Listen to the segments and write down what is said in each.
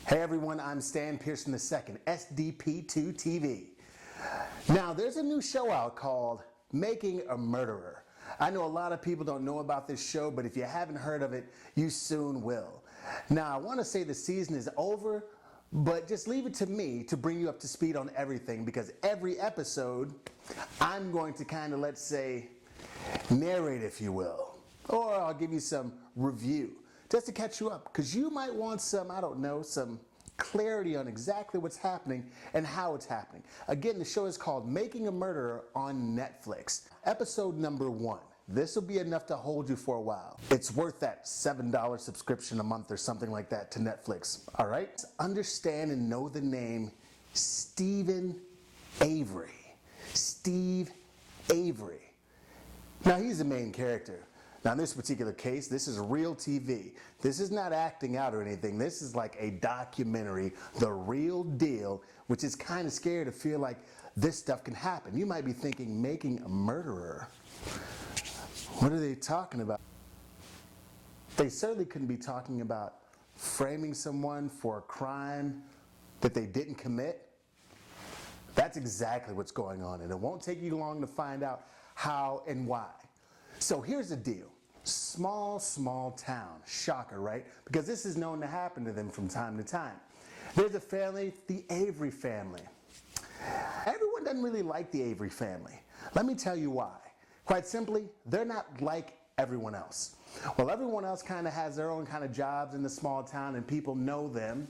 Hey everyone, I'm Pearson II, SDP II TV. Now, there's a new show out called Making a Murderer. I know a lot of people don't know about this show, but if you haven't heard of it, you soon will. Now, I want to say the season is over, but just leave it to me to bring you up to speed on everything, because every episode, I'm going to kind of, let's say, narrate, if you will. Or I'll give you some review, just to catch you up, because you might want some, I don't know, some clarity on exactly what's happening and how it's happening. Again, the show is called Making a Murderer on Netflix. Episode number 1. This will be enough to hold you for a while. It's worth that $7 subscription a month or something like that to Netflix, all right? Understand and know the name Steven Avery. Steve Avery. Now, he's the main character. Now, in this particular case, this is real TV. This is not acting out or anything. This is like a documentary, the real deal, which is kind of scary to feel like this stuff can happen. You might be thinking, making a murderer. What are they talking about? They certainly couldn't be talking about framing someone for a crime that they didn't commit. That's exactly what's going on, and it won't take you long to find out how and why. So here's the deal. Small town. Shocker, right? Because this is known to happen to them from time to time. There's a family, the Avery family. Everyone doesn't really like the Avery family. Let me tell you why. Quite simply, they're not like everyone else. Well, everyone else kind of has their own kind of jobs in the small town and people know them.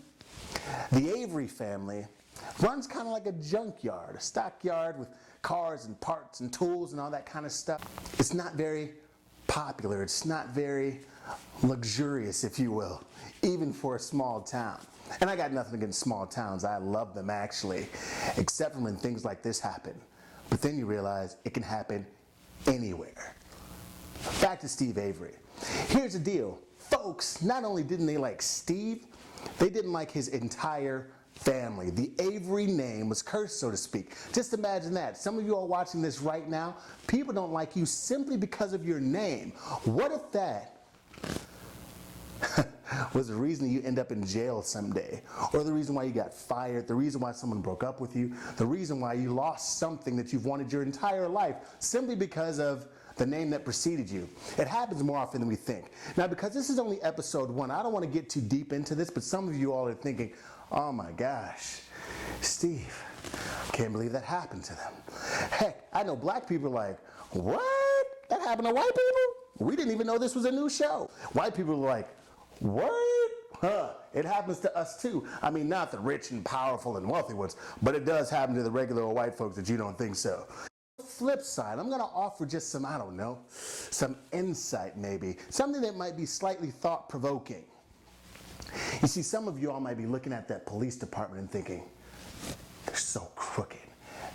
The Avery family runs kind of like a junkyard, a stockyard with cars and parts and tools and all that kind of stuff. It's not very popular. It's not very luxurious, if you will, even for a small town. And I got nothing against small towns. I love them, actually, except for when things like this happen. But then you realize it can happen anywhere. Back to Steve Avery. Here's the deal. Folks, not only didn't they like Steve, they didn't like his entire family. The Avery name was cursed, so to speak. Just imagine that. Some of you are watching this right now. People don't like you simply because of your name. What if that was the reason you end up in jail someday? Or the reason why you got fired, the reason why someone broke up with you, the reason why you lost something that you've wanted your entire life simply because of the name that preceded you. It happens more often than we think. Now, because this is only episode 1, I don't want to get too deep into this, but some of you all are thinking, oh my gosh, Steve, can't believe that happened to them. Heck, I know black people are like, what? That happened to white people? We didn't even know this was a new show. White people are like, what? Huh, it happens to us too. I mean, not the rich and powerful and wealthy ones, but it does happen to the regular white folks that you don't think so. Flip side, I'm going to offer just some, I don't know, some insight maybe, something that might be slightly thought-provoking. You see, some of you all might be looking at that police department and thinking, they're so crooked.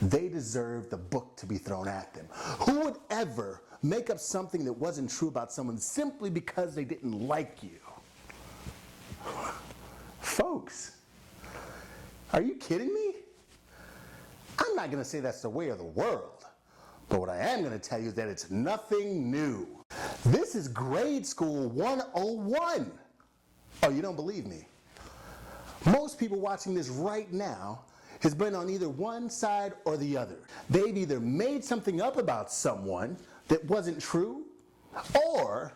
They deserve the book to be thrown at them. Who would ever make up something that wasn't true about someone simply because they didn't like you? Folks, are you kidding me? I'm not going to say that's the way of the world, but what I am going to tell you is that it's nothing new. This is grade school 101. Oh, you don't believe me? Most people watching this right now has been on either one side or the other. They've either made something up about someone that wasn't true, or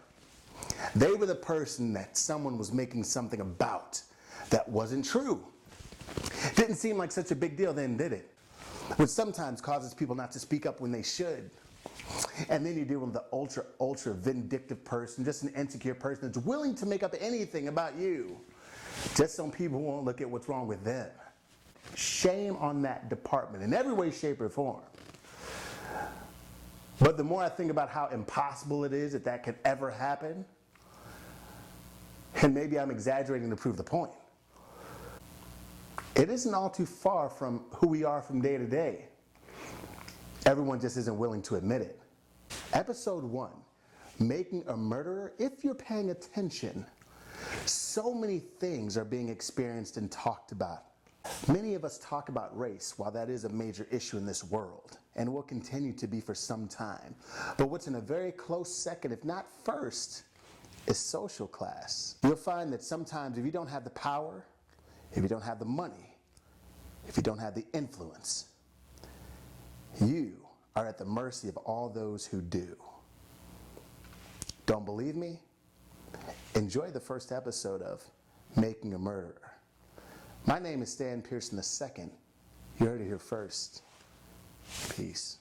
they were the person that someone was making something about that wasn't true. Didn't seem like such a big deal then, did it? Which sometimes causes people not to speak up when they should. And then you deal with the ultra vindictive person, just an insecure person that's willing to make up anything about you, just so people won't look at what's wrong with them. Shame on that department in every way, shape, or form. But the more I think about how impossible it is that that could ever happen, and maybe I'm exaggerating to prove the point, it isn't all too far from who we are from day to day. Everyone just isn't willing to admit it. Episode 1, Making a Murderer. If you're paying attention, so many things are being experienced and talked about. Many of us talk about race, while that is a major issue in this world, and will continue to be for some time. But what's in a very close second, if not first, is social class. You'll find that sometimes if you don't have the power, if you don't have the money, if you don't have the influence, you are at the mercy of all those who do. Don't believe me? Enjoy the first episode of Making a Murderer. My name is Steven Pearson II. You heard it here first. Peace.